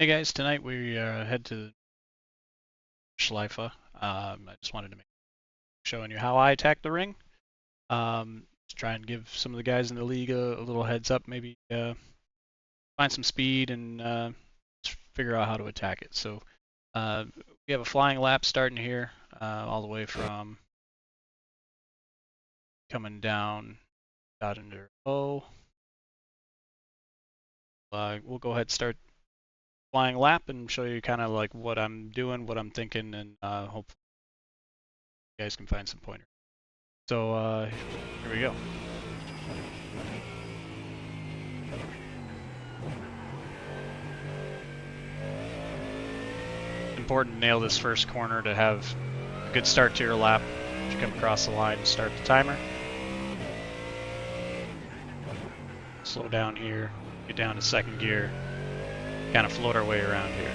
Hey guys, tonight we head to Nordschleife. I just wanted to make showing you how I attack the ring. Just try and give some of the guys in the league a little heads up, maybe find some speed and just figure out how to attack it. So we have a flying lap starting here, all the way from coming down out under O. We'll go ahead and start flying lap and show you kind of like what I'm doing, what I'm thinking, and hopefully you guys can find some pointers. So here we go. Important to nail this first corner to have a good start to your lap. As you come across the line and start the timer. Slow down here, get down to second gear, kind of float our way around here.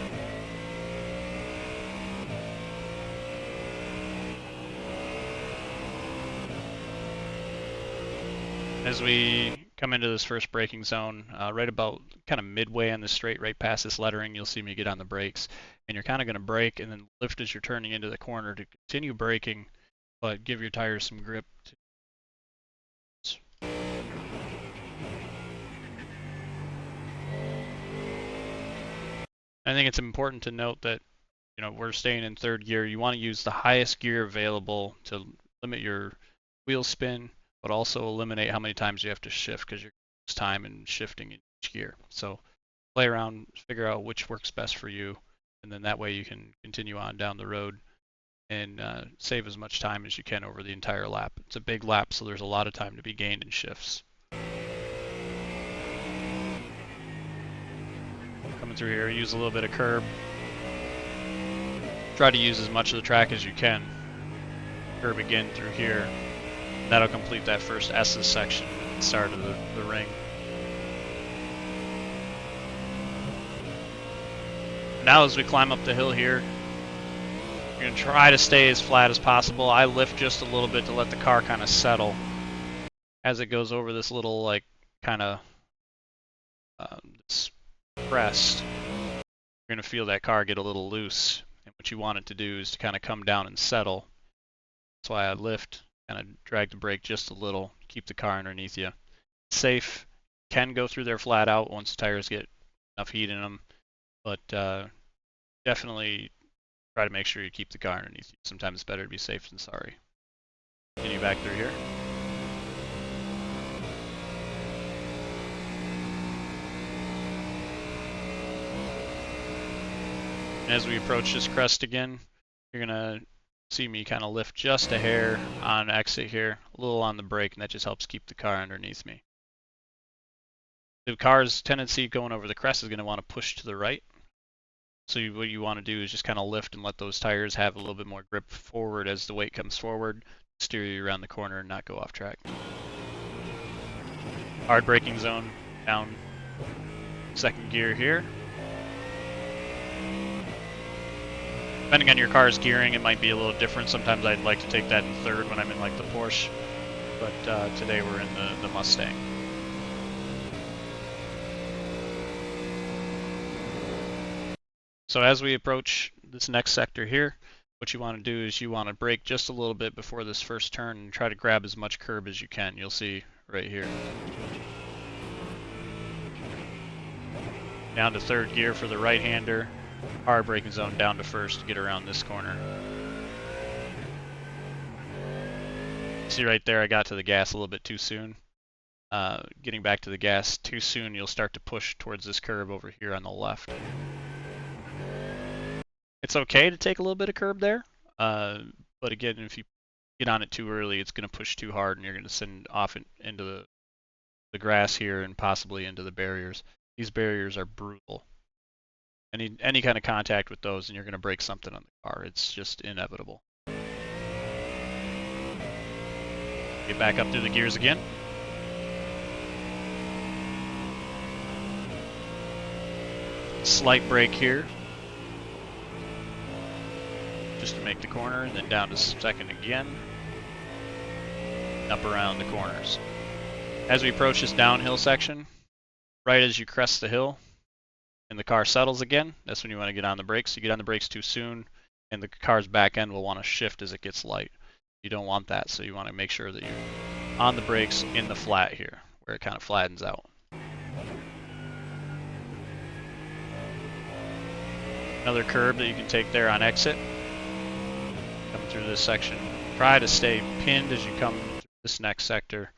As we come into this first braking zone, right about kind of midway on the straight, right past this lettering, you'll see me get on the brakes. And you're kind of going to brake and then lift as you're turning into the corner to continue braking, but give your tires some grip. I think it's important to note that we're staying in third gear. You want to use the highest gear available to limit your wheel spin, but also eliminate how many times you have to shift because you're time in shifting in each gear. So play around, figure out which works best for you, and then that way you can continue on down the road and save as much time as you can over the entire lap. It's a big lap, so there's a lot of time to be gained in shifts. Coming through here, use a little bit of curb. Try to use as much of the track as you can. Curb again through here. That'll complete that first S's section at the start of the ring. Now as we climb up the hill here, you're going to try to stay as flat as possible. I lift just a little bit to let the car kind of settle. As it goes over this little like kind of this crest, you're going to feel that car get a little loose. And what you want it to do is to kind of come down and settle. That's why I lift, kind of drag the brake just a little, keep the car underneath you. Safe, can go through there flat out once the tires get enough heat in them, but definitely try to make sure you keep the car underneath you. Sometimes it's better to be safe than sorry. Continue back through here. And as we approach this crest again, you're going to see me kind of lift just a hair on exit here, a little on the brake, and that just helps keep the car underneath me. The car's tendency going over the crest is going to want to push to the right. So what you want to do is just kind of lift and let those tires have a little bit more grip forward as the weight comes forward, steer you around the corner and not go off track. Hard braking zone down second gear here. Depending on your car's gearing, it might be a little different. Sometimes I'd like to take that in third when I'm in like the Porsche, but today we're in the Mustang. So as we approach this next sector here, what you want to do is you want to brake just a little bit before this first turn and try to grab as much curb as you can. You'll see right here. Down to third gear for the right-hander. Hard braking zone down to first to get around this corner. See right there, I got to the gas a little bit too soon. Getting back to the gas too soon, you'll start to push towards this curb over here on the left. It's okay to take a little bit of curb there, but again, if you get on it too early, it's going to push too hard and you're going to send off into the grass here and possibly into the barriers. These barriers are brutal. Any kind of contact with those and you're going to break something on the car. It's just inevitable. Get back up through the gears again. Slight brake here. Just to make the corner, and then down to second again. Up around the corners. As we approach this downhill section, right as you crest the hill, and the car settles again, that's when you want to get on the brakes. You get on the brakes too soon, and the car's back end will want to shift as it gets light. You don't want that, so you want to make sure that you're on the brakes in the flat here, where it kind of flattens out. Another curb that you can take there on exit. Coming through this section, try to stay pinned as you come through this next sector.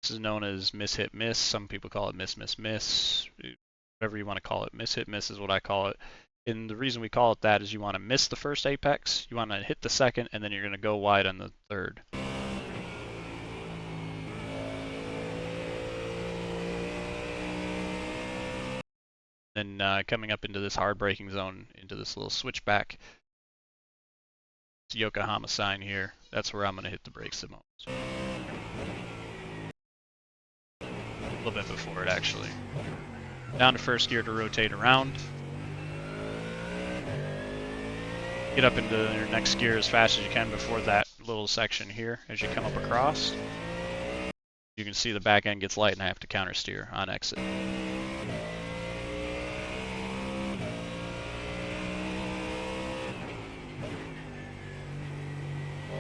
This is known as miss, hit, miss. Some people call it miss, miss, miss. Whatever you want to call it. Miss, hit, miss is what I call it. And the reason we call it that is you want to miss the first apex, you want to hit the second, and then you're going to go wide on the third. Then coming up into this hard braking zone, into this little switchback, it's Yokohama sign here. That's where I'm going to hit the brakes the most. A little bit before it actually. Down to first gear to rotate around. Get up into your next gear as fast as you can before that little section here. As you come up across, you can see the back end gets light and I have to counter steer on exit.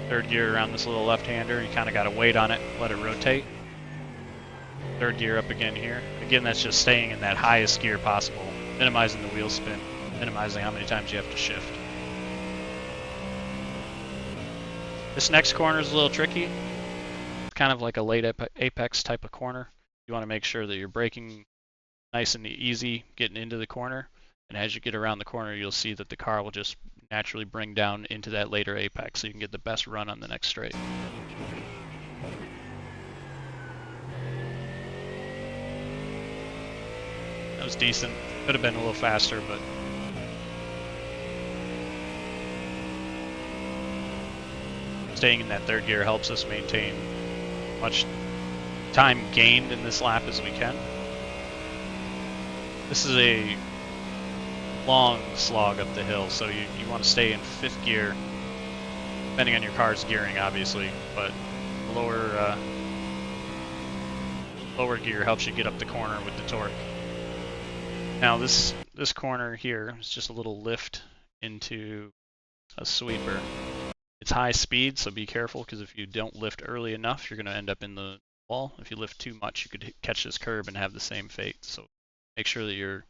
Third gear around this little left-hander, you kind of got to wait on it, let it rotate. Third gear up again here. Again, that's just staying in that highest gear possible, minimizing the wheel spin, minimizing how many times you have to shift. This next corner is a little tricky. It's kind of like a late apex type of corner. You want to make sure that you're braking nice and easy getting into the corner. And as you get around the corner, you'll see that the car will just naturally bring down into that later apex so you can get the best run on the next straight. That was decent. Could have been a little faster, but staying in that third gear helps us maintain as much time gained in this lap as we can. This is a long slog up the hill, so you want to stay in fifth gear, depending on your car's gearing, obviously, but lower gear helps you get up the corner with the torque. Now this corner here is just a little lift into a sweeper. It's high speed, so be careful, because if you don't lift early enough, you're going to end up in the wall. If you lift too much, you could catch this curb and have the same fate. So make sure that you're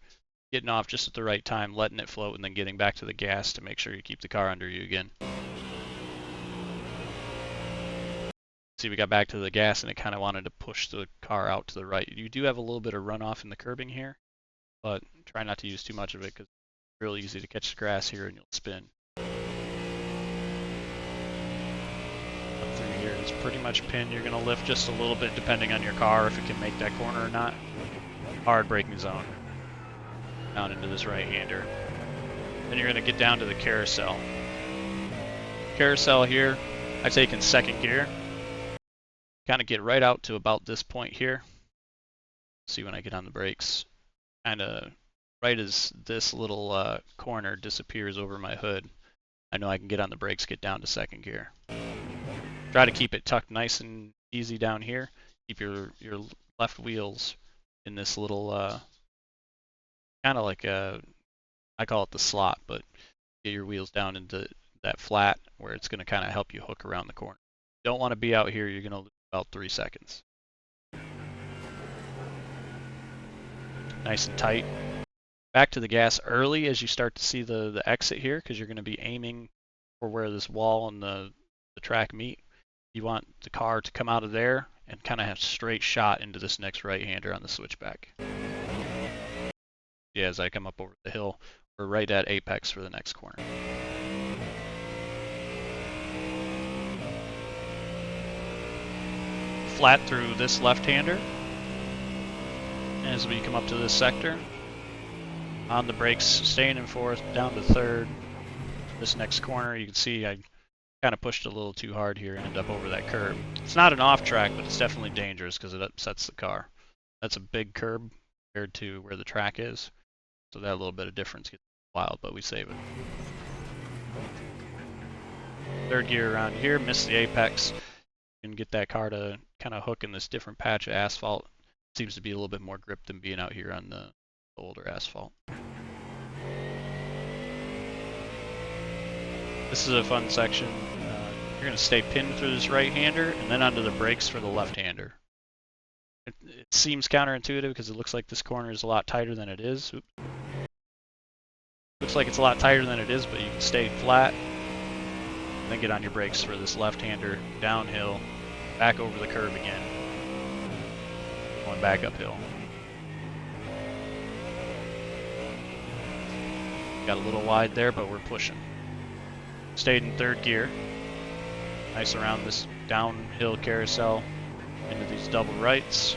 getting off just at the right time, letting it float, and then getting back to the gas to make sure you keep the car under you again. See, we got back to the gas, and it kind of wanted to push the car out to the right. You do have a little bit of runoff in the curbing here, but try not to use too much of it, because it's real easy to catch the grass here and you'll spin. Up through here is pretty much pinned. You're going to lift just a little bit depending on your car, if it can make that corner or not. Hard braking zone. Down into this right-hander. Then you're going to get down to the carousel. Carousel here, I take in second gear. Kind of get right out to about this point here. See when I get on the brakes. Kind of right as this little corner disappears over my hood, I know I can get on the brakes, get down to second gear. Try to keep it tucked nice and easy down here. Keep your left wheels in this little kind of like I call it the slot, but get your wheels down into that flat where it's going to kind of help you hook around the corner. You don't want to be out here, you're going to lose about 3 seconds. Nice and tight. Back to the gas early as you start to see the exit here, because you're going to be aiming for where this wall and the track meet. You want the car to come out of there and kind of have straight shot into this next right-hander on the switchback. Yeah, as I come up over the hill, we're right at apex for the next corner. Flat through this left-hander. As we come up to this sector, on the brakes, staying in fourth, down to third. This next corner, you can see I kind of pushed a little too hard here and end up over that curb. It's not an off track, but it's definitely dangerous because it upsets the car. That's a big curb compared to where the track is, so that little bit of difference gets wild, but we save it. Third gear around here, miss the apex. You can get that car to kind of hook in this different patch of asphalt. Seems to be a little bit more grip than being out here on the older asphalt. This is a fun section. You're going to stay pinned through this right-hander and then onto the brakes for the left-hander. It seems counterintuitive because it looks like this corner is a lot tighter than it is. Oops. Looks like it's a lot tighter than it is, but you can stay flat and then get on your brakes for this left-hander downhill, back over the curb again, going back uphill. Got a little wide there, but we're pushing. Stayed in third gear. Nice around this downhill carousel into these double rights.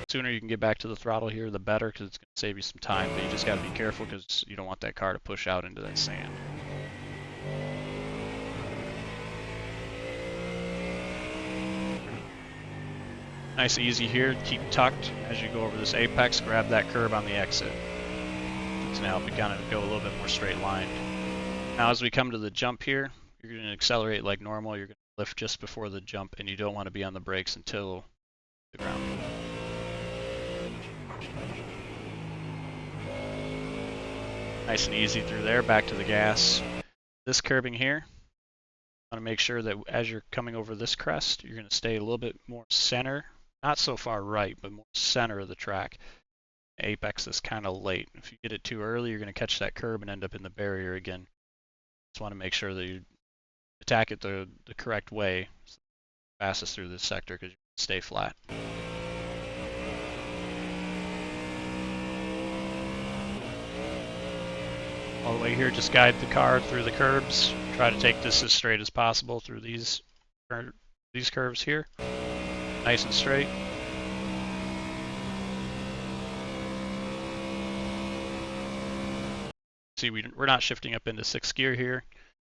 The sooner you can get back to the throttle here, the better, because it's going to save you some time, but you just got to be careful because you don't want that car to push out into that sand. Nice and easy here, keep tucked as you go over this apex, grab that curb on the exit. It's going to help you kind of go a little bit more straight lined. Now as we come to the jump here, you're going to accelerate like normal, you're going to lift just before the jump, and you don't want to be on the brakes until the ground. Nice and easy through there, back to the gas. This curbing here, want to make sure that as you're coming over this crest, you're going to stay a little bit more center. Not so far right, but more center of the track. Apex is kind of late. If you get it too early, you're going to catch that curb and end up in the barrier again. Just want to make sure that you attack it the correct way, fastest through this sector, because you stay flat. All the way here, just guide the car through the curbs. Try to take this as straight as possible through these curves here. Nice and straight. See, we're not shifting up into sixth gear here.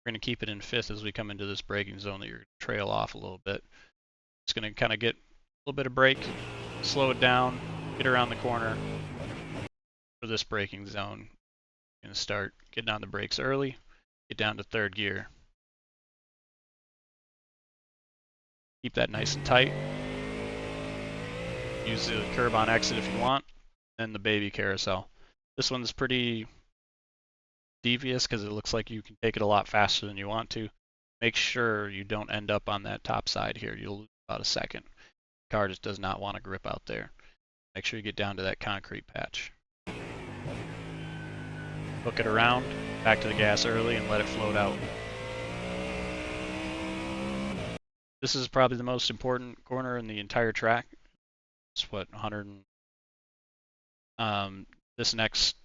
We're going to keep it in fifth as we come into this braking zone that you're going to trail off a little bit. Just going to kind of get a little bit of brake, slow it down, get around the corner for this braking zone. Going to start getting on the brakes early, get down to third gear. Keep that nice and tight. Use the curb on exit if you want, and the baby carousel. This one's pretty devious because it looks like you can take it a lot faster than you want to. Make sure you don't end up on that top side here. You'll lose about a second. The car just does not want to grip out there. Make sure you get down to that concrete patch. Hook it around, back to the gas early, and let it float out. This is probably the most important corner in the entire track. It's what, 100. This next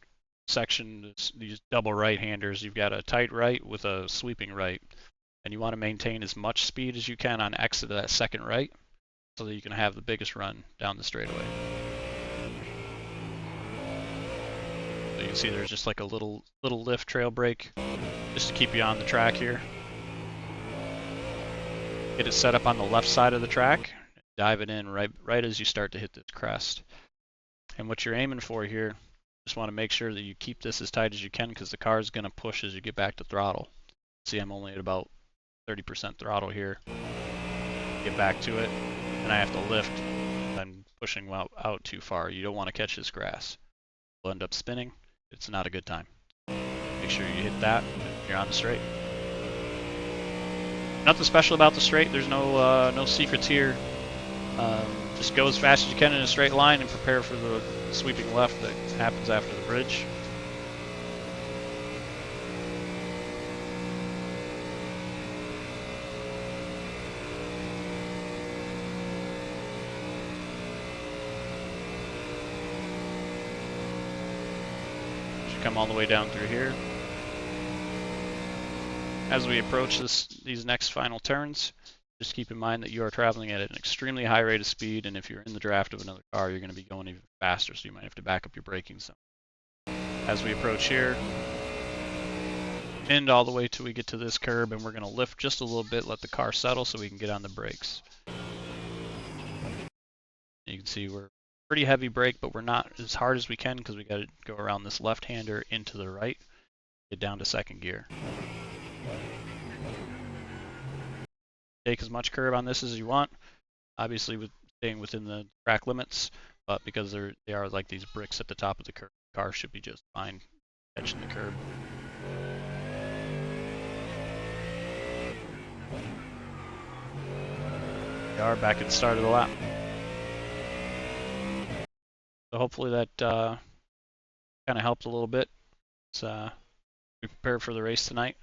section, these double right-handers, you've got a tight right with a sweeping right, and you want to maintain as much speed as you can on exit of that second right, so that you can have the biggest run down the straightaway. So you can see there's just like a little lift trail brake, just to keep you on the track here. Get it set up on the left side of the track. Dive it in right as you start to hit this crest. And what you're aiming for here, just want to make sure that you keep this as tight as you can because the car is going to push as you get back to throttle. See, I'm only at about 30% throttle here. Get back to it, and I have to lift. I'm pushing out too far. You don't want to catch this grass. You'll end up spinning. It's not a good time. Make sure you hit that, and you're on the straight. Nothing special about the straight. There's no secrets here. Just go as fast as you can in a straight line and prepare for the sweeping left that happens after the bridge. Should come all the way down through here. As we approach these next final turns, just keep in mind that you are traveling at an extremely high rate of speed, and if you're in the draft of another car, you're going to be going even faster, so you might have to back up your braking zone. As we approach here, pinned all the way till we get to this curb, and we're going to lift just a little bit, let the car settle so we can get on the brakes. You can see we're pretty heavy brake, but we're not as hard as we can because we got to go around this left-hander into the right, get down to second gear. Take as much curb on this as you want, obviously with staying within the track limits, but because they are like these bricks at the top of the curve, car should be just fine catching the curb. We are back at the start of the lap. So hopefully that kind of helped a little bit. We prepared for the race tonight.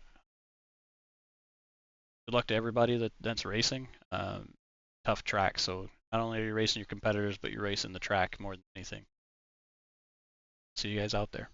Good luck to everybody that's racing. Tough track, so not only are you racing your competitors, but you're racing the track more than anything. See you guys out there.